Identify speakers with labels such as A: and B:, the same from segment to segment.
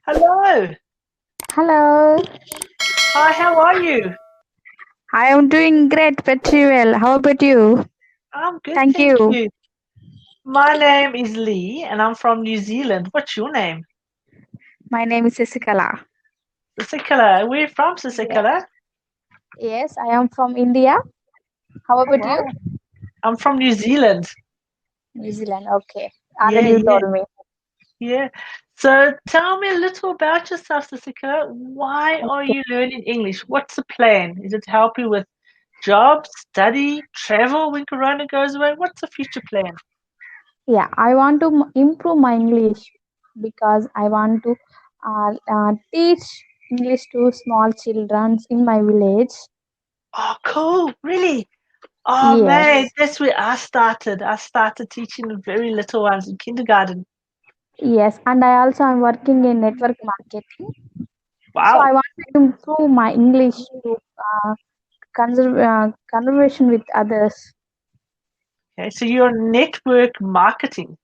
A: Hello.
B: Hello,
A: Hi, how are you?
B: I am doing great, pretty well. How about you?
A: I'm good,
B: Thank
A: thank
B: you.
A: you. My name is Lee and I'm from New Zealand. What's your name?
B: My name is Sasikala.
A: Sasikala. Where you from,
B: Yeah.
A: Sasikala?
B: Yes, I am from India. How
A: Oh,
B: about you?
A: wow. I'm from New Zealand.
B: New Zealand. Okay.
A: Yeah,
B: Already you
A: yeah,
B: told me.
A: yeah. So tell me a little about yourself, Sasikala. Why are
B: Okay.
A: you learning English? What's the plan? Is it to help you with job, study, travel when Corona goes away? What's the future plan?
B: Yeah, I want to improve my English because I want to teach English to small children in my village.
A: Oh, cool. Really? Oh, man,
B: Yes,
A: that's where I started. I started teaching the very little ones in kindergarten.
B: yes, and I also am working in network marketing. So I
A: Wow.
B: want to improve my English to conversation with others.
A: Okay, so you're network marketing.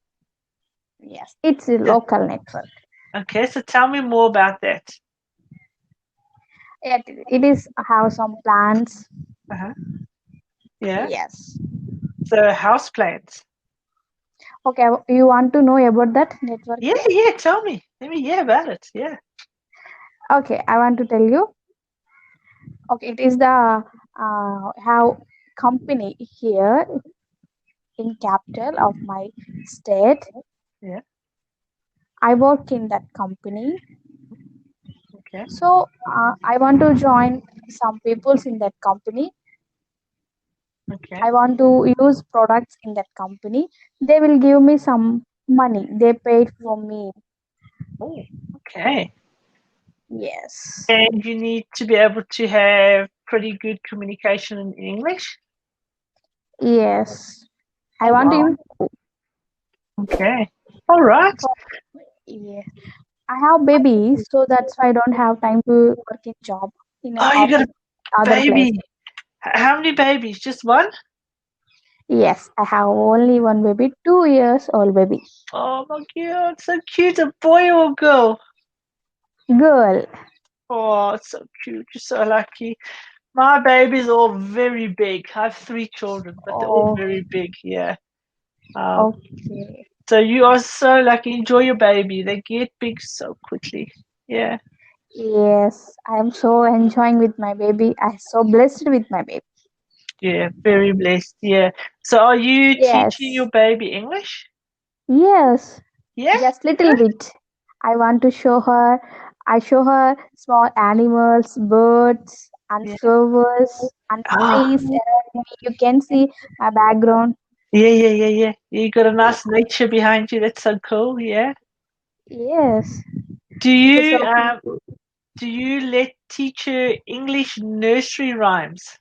B: Yes, it's a
A: Yeah.
B: local network.
A: Okay, so tell me more about that.
B: It is have some plans.
A: Uh-huh. Yeah.
B: Yes.
A: So house plans.
B: Okay, you want to know about that
A: Yeah,
B: networking?
A: yeah, tell me. Let me hear about it. Yeah.
B: Okay, I want to tell you. Okay, it is the how company here in capital of my state.
A: Yeah.
B: I work in that company.
A: Okay.
B: So I want to join some peoples in that company.
A: Okay.
B: I want to use products in that company. They will give me some money. They paid for me.
A: Oh, okay.
B: Yes.
A: And you need to be able to have pretty good communication in English.
B: Yes. I
A: Oh,
B: want to
A: wow.
B: improve.
A: Okay. All right.
B: For, yeah. I have baby, so that's why I don't have time to work in job in a
A: Oh, you got a
B: other place.
A: baby. How many babies? Just one?
B: Yes, I have only one baby, 2 years old baby.
A: Oh my God, so cute. A boy or a girl?
B: Girl.
A: Oh, it's so cute. You're so lucky. My baby's all very big. I have three children, but they're all
B: Oh,
A: very big. Yeah. Um,
B: okay.
A: so you are so lucky. Enjoy your baby. They get big so quickly. Yeah.
B: Yes, I am so enjoying with my baby. I'm so blessed with my baby.
A: Yeah. Very blessed. Yeah. So are you teaching
B: Yes.
A: your baby English?
B: Yes.
A: Yeah.
B: Just little
A: Good.
B: bit. I want to show her. I show her small animals, birds, and
A: Yeah.
B: flowers and
A: Ah.
B: trees around me. You can see my background.
A: Yeah. Yeah. Yeah. Yeah. You got a nice nature behind you. That's so cool. Yeah.
B: Yes,
A: Do
B: it is so
A: you
B: beautiful.
A: do you let teacher English nursery rhymes?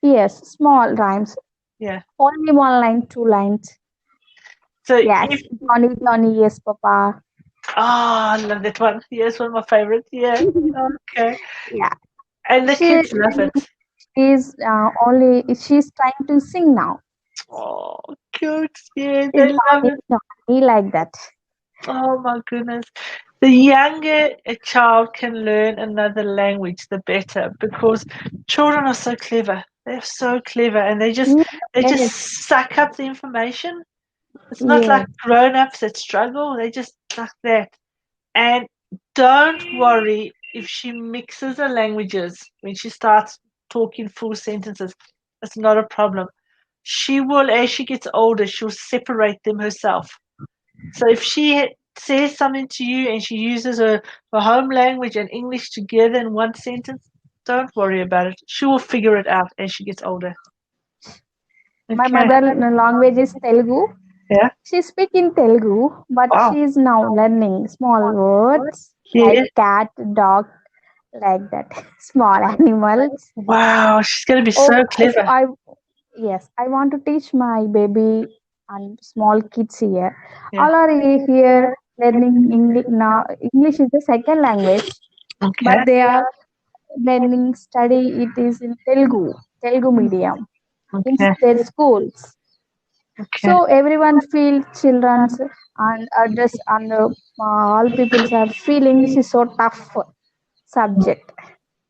B: Yes, small rhymes.
A: Yeah.
B: Only one line, two lines.
A: So if
B: Yes, Johnny, Johnny, yes, Papa.
A: I love that one. Yes, one of my favorites. Yeah. Okay.
B: Yeah,
A: And the
B: she
A: kids love it.
B: is only she's trying to sing now.
A: Oh, cute. Yeah,
B: It's
A: they love
B: Johnny,
A: it.
B: Johnny like that.
A: Oh my goodness. The younger a child can learn another language, the better, because children are so clever. They're so clever, and they just
B: Yes,
A: suck up the information. It's not like
B: yes,
A: grown-ups that struggle. They just like that. And don't worry if she mixes the languages when she starts talking full sentences. It's not a problem. She will, as she gets older, she'll separate them herself. So if she says something to you and she uses her home language and English together in one sentence, don't worry about it. She will figure it out as she gets older.
B: my
A: Okay.
B: mother language is Telugu.
A: Yeah.
B: She speak in Telugu, but
A: Wow.
B: she is now learning small words like
A: Yeah.
B: cat, dog, like that. Small animals.
A: Wow. She's going to be
B: Oh,
A: so clever.
B: yes, I want to teach my baby and small kids here.
A: Yeah.
B: All are here learning English now. English is the second language,
A: Okay.
B: but they are learning study. It is in Telugu medium in
A: Okay.
B: their schools.
A: Okay.
B: So everyone feel children's and others and all people are feeling this is so tough subject.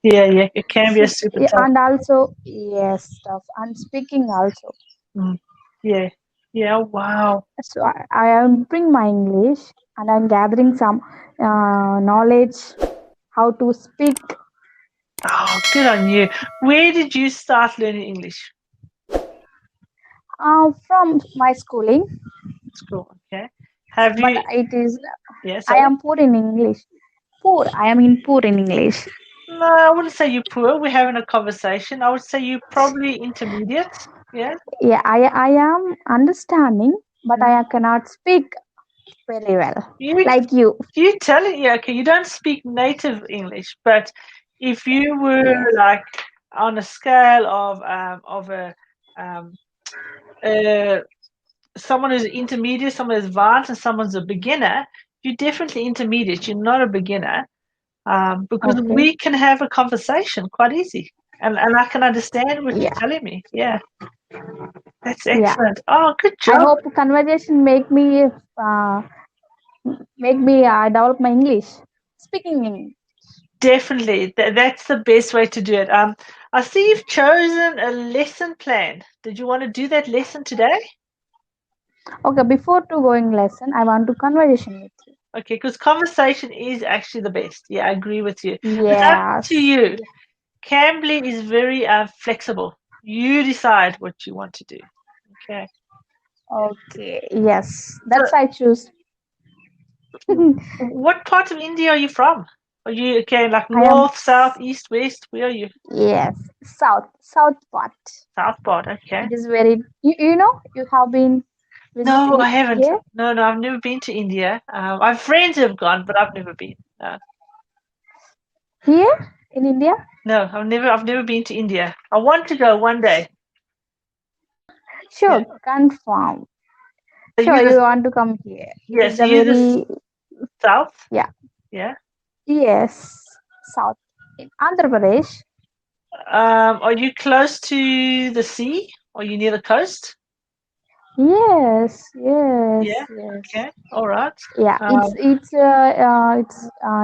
A: Yeah, yeah. It can be a
B: So,
A: super
B: yeah,
A: tough.
B: and also yes, tough and speaking also.
A: Mm. Yeah, yeah. Wow.
B: So I am improving my English and I'm gathering some knowledge how to speak
A: Oh, good on you. Where did you start learning English?
B: from my schooling,
A: School. Okay. Have
B: but
A: you?
B: it is
A: Yeah.
B: I
A: Sorry.
B: am poor in English. Poor. I am in poor in English.
A: No, I wouldn't say you're poor. We're having a conversation. I would say you're probably intermediate. Yeah.
B: Yeah, I am understanding, but
A: Mm.
B: I cannot speak very well.
A: You
B: Like you.
A: you tell it. Yeah. Okay. You don't speak native English, but if you were
B: Yes.
A: like on a scale of a um uh someone who's intermediate, someone who's advanced, and someone's a beginner, you're definitely intermediate. You're not a beginner. Because
B: Okay.
A: we can have a conversation quite easy, and I can understand what you're
B: Yeah.
A: telling me. Yeah, that's
B: Yeah.
A: excellent. Oh, good
B: I
A: job.
B: hope conversation make me develop my English. Speaking English.
A: Definitely, that's the best way to do it. I see you've chosen a lesson plan. Did you want to do that lesson today?
B: Okay, before to going lesson, I want to conversation with you.
A: Okay, because conversation is actually the best. Yeah, I agree with you. It's up to
B: Yes.
A: you. Cambly is very flexible. You decide what you want to do. Okay.
B: Okay. Yes.
A: So,
B: That's I choose.
A: what part of India are you from? Are you okay, like
B: I am
A: north, south, east, west? Where are you?
B: yes. South part.
A: South part, okay.
B: It is very you know you have been
A: No,
B: visiting
A: I haven't.
B: here
A: No, no, I've never been to India. I have friends who have gone, but I've never been. No,
B: here in India.
A: no, I've never been to India. I want to go one day. Yeah.
B: Sure, confirm.
A: So
B: Sure,
A: you
B: you
A: the
B: want to come here. It
A: yeah,
B: is
A: so
B: the
A: you the
B: very
A: south?
B: yeah
A: Yeah.
B: yes south in Andhra Pradesh.
A: Are you close to the sea? Are you near the coast?
B: Yes, yes,
A: Yeah.
B: yes.
A: Okay. All right.
B: Yeah,
A: Um,
B: it's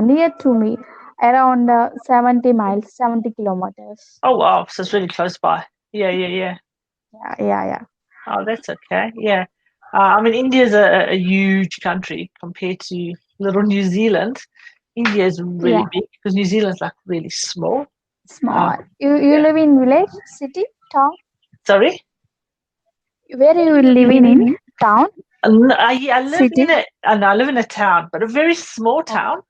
B: near to me, around 70 miles, 70 kilometers.
A: oh wow, so it's really close by. Yeah, yeah, yeah.
B: Yeah, yeah, yeah,
A: Oh, that's okay. Yeah. I mean, India is a huge country compared to little New Zealand. India is really
B: yeah.
A: big because New Zealand's like really small. Uh,
B: Small. You
A: yeah.
B: live in village, city, town?
A: Sorry?
B: Where you living in? Town,
A: I live
B: city?
A: in I live in a town, but a very small
B: Oh,
A: town.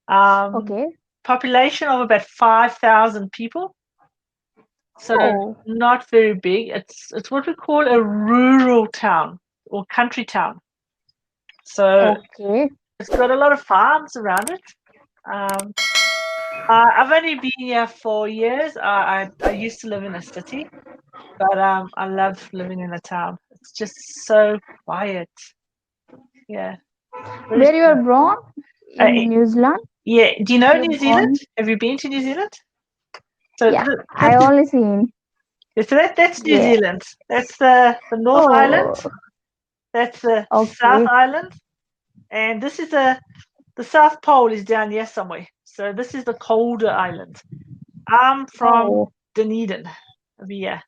A: Um,
B: okay.
A: Population of about 5,000 people. So
B: Oh,
A: not very big. It's what we call a rural town or country town. So
B: okay.
A: it's got a lot of farms around it. Um, I've only been here for years. I used to live in a city, but I love living in a town. It's just so quiet. Yeah, very
B: Where you are
A: quiet.
B: born?
A: Uh,
B: In New Zealand?
A: yeah, do you know
B: You
A: New Zealand?
B: born?
A: Have you been to New Zealand? So
B: Yeah,
A: this
B: I
A: is
B: only seen.
A: that's New
B: Yeah.
A: Zealand. That's the North Island.
B: Oh,
A: That's the South
B: okay.
A: Island, and this is the South Pole is down here somewhere. So this is the colder island. I'm from
B: Oh,
A: Dunedin over here.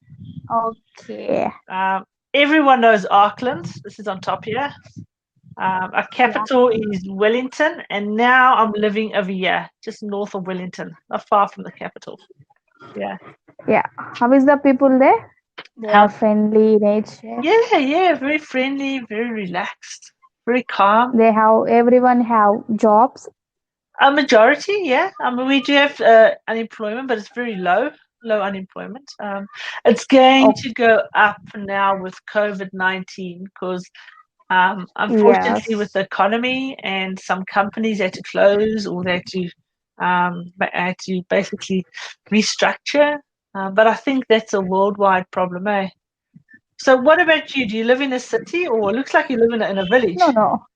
B: okay.
A: Um, Everyone knows Auckland. This is on top here. Our
B: Yeah,
A: capital is Wellington, and now I'm living over here, just north of Wellington, not far from the capital. Yeah.
B: yeah. How is the people there? They are
A: How?
B: friendly nature.
A: Yeah, yeah. Very friendly, very relaxed, very calm.
B: They have everyone have jobs.
A: A majority, yeah. I mean, we do have unemployment, but it's very low, low unemployment. It's going
B: Oh,
A: to go up now with COVID-19 because, unfortunately, with
B: yes.
A: the economy and some companies had to close or they had to basically restructure. But I think that's a worldwide problem, eh? So, what about you? Do you live in a city, or it looks like you live in a
B: No,
A: village?
B: no.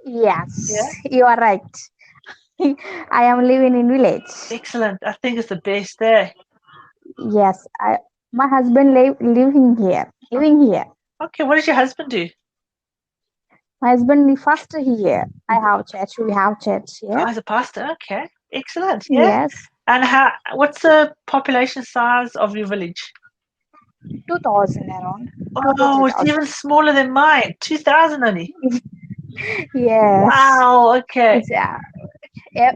A: Yeah,
B: Yes, you are right. I am living in village.
A: excellent. I think it's the best there.
B: Yes, my husband living here. Living here.
A: Okay, what does your husband do?
B: My husband is first here. I have church. We have church here.
A: Oh, as a pastor. Okay. Excellent. Yeah.
B: Yes,
A: And what's the population size of your village?
B: 2000 around. Two to
A: Oh,
B: three
A: it's
B: thousand.
A: even smaller than mine. 2,000 only.
B: Yes,
A: Wow. Okay.
B: it's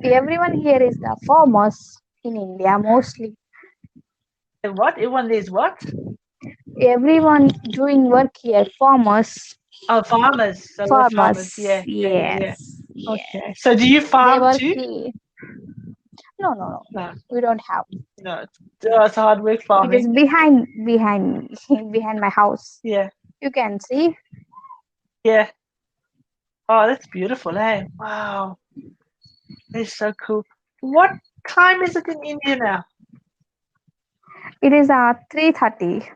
B: everyone here is the farmers in India mostly.
A: And what? Everyone there's what?
B: Everyone doing work here, farmers,
A: Oh, farmers. So we're farmers.
B: farmers.
A: Yeah. Yeah. Yeah. Yeah.
B: Yes,
A: Okay.
B: yes.
A: So do you
B: They
A: farm
B: work
A: too?
B: here. No, no, no.
A: No.
B: We don't have.
A: No. It's hard work
B: It is
A: farming.
B: behind my house.
A: Yeah.
B: You can see.
A: Yeah. Oh, that's beautiful, eh? Wow. That's so cool. What time is it in India now?
B: It is 3:30.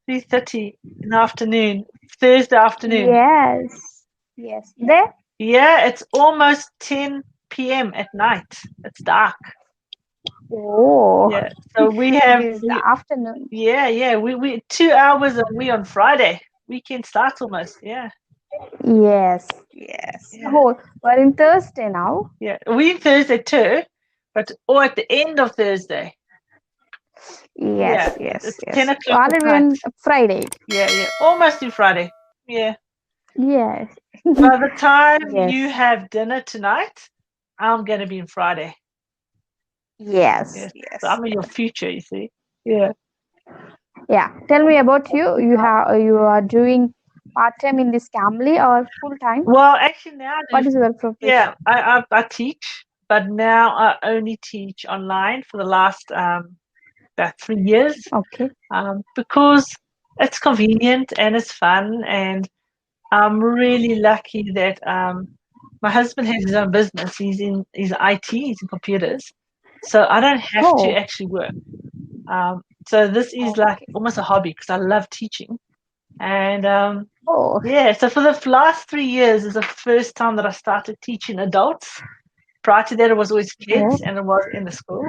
A: 3:30 in the afternoon, Thursday afternoon.
B: Yes, yes. There.
A: Yeah, it's almost 10 p.m. at night. It's dark.
B: Oh,
A: Yeah. So we
B: it
A: have
B: is the afternoon.
A: yeah. We 2 hours and we on Friday. Weekend starts almost. Yeah.
B: Yes, yes.
A: Yeah.
B: Oh, we're in Thursday now.
A: Yeah. We Thursday too, but or at the end of Thursday.
B: Yes,
A: Yeah.
B: yes,
A: It's 10
B: yes.
A: o'clock at
B: Already
A: night.
B: on Friday.
A: Yeah, yeah. Almost in Friday. Yeah.
B: Yes,
A: By the time you
B: yes,
A: have dinner tonight, I'm gonna be in Friday.
B: yes,
A: Yes. So
B: yes,
A: I'm in your
B: yes.
A: future, you see. Yeah.
B: Yeah. Tell me about you. You are doing part time in this Cambly or full time?
A: Well, actually now I do.
B: What is your profession?
A: Yeah, I teach, but now I only teach online for the last about 3 years
B: Okay.
A: because it's convenient and it's fun, and I'm really lucky that my husband has his own business. He's IT, he's in computers, so I don't have to
B: Oh,
A: actually work. So this is like
B: okay.
A: almost a hobby because I love teaching, and
B: Oh,
A: yeah. So for the last 3 years is the first time that I started teaching adults. Prior to that, it was always
B: oh,
A: kids and it was in the school.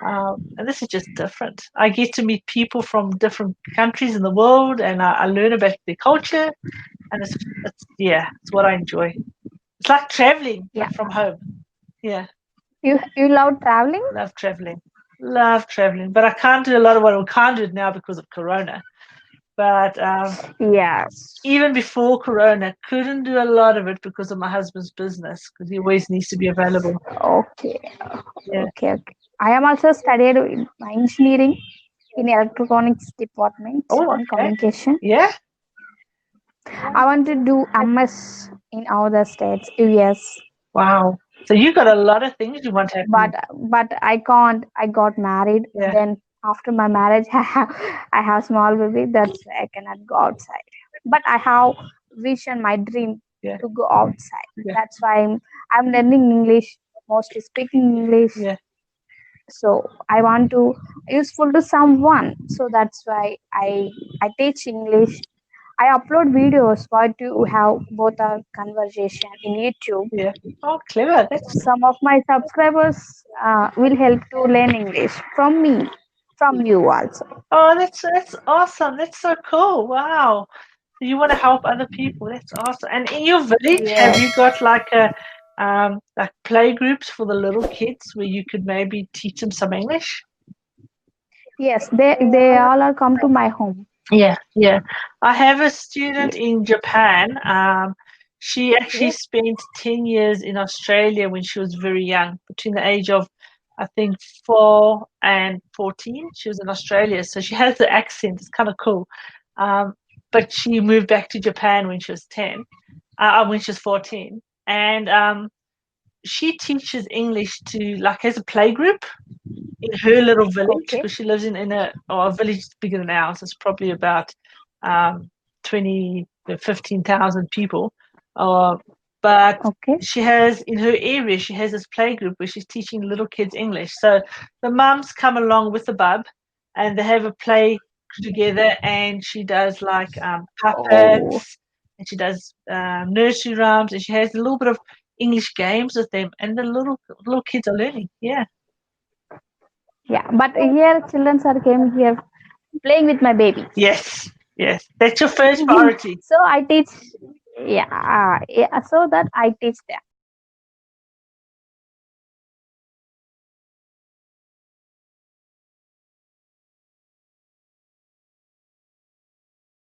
A: And this is just different. I get to meet people from different countries in the world, and I learn about their culture, and yeah, it's what I enjoy. It's like traveling,
B: yeah.
A: but from home. Yeah,
B: You love traveling?
A: love traveling, love traveling. But I can't do a lot of what we can't do it now because of Corona. But
B: Yes.
A: even before Corona, couldn't do a lot of it because of my husband's business because he always needs to be available.
B: Okay.
A: Yeah.
B: Okay. Okay. I am also studied in engineering in electronics department
A: Oh,
B: in
A: okay.
B: communication.
A: Yeah.
B: I want to do MS in other states, US,
A: Wow. So you got a lot of things you want
B: but
A: happening.
B: I can't. I got married.
A: Yeah.
B: Then after my marriage, I have small baby. That's why I cannot go outside. But I have vision, my dream
A: Yeah.
B: to go outside.
A: Yeah.
B: That's why I'm learning English, mostly speaking English.
A: Yeah.
B: So I want to useful to someone. So that's why I teach English. I upload videos for to have both our conversation in YouTube.
A: Yeah. Oh, clever.
B: Some of my subscribers will help to learn English from me, from you also.
A: That's awesome. That's so cool. Wow. So you want to help other people. That's awesome. And in your village, have you
B: Yes,
A: got like play groups for the little kids where you could maybe teach them some English?
B: yes, they all are come to my home.
A: Yeah, yeah. I have a student
B: Yes,
A: in Japan. She actually
B: okay,
A: spent 10 years in Australia when she was very young, between the age of, I think, 4 and 14. She was in Australia, so she has the accent. It's kind of cool. Um, but she moved back to Japan when she was 10, when she was 14. And she teaches English to, like, as a play group in her little village
B: okay,
A: because she lives in a village bigger than ours. It's probably about um, 20, 15,000 people. Uh, but
B: okay.
A: she has in her area, she has this play group where she's teaching little kids English. So the mums come along with the bub and they have a play together, and she does like
B: Oh,
A: puppets, and she does nursery rhymes, and she has a little bit of English games with them, and the little kids are learning. Yeah.
B: yeah. But here, children are came here playing with my baby.
A: Yes, yes. That's your first priority.
B: So I teach. Yeah, yeah, so that I teach them.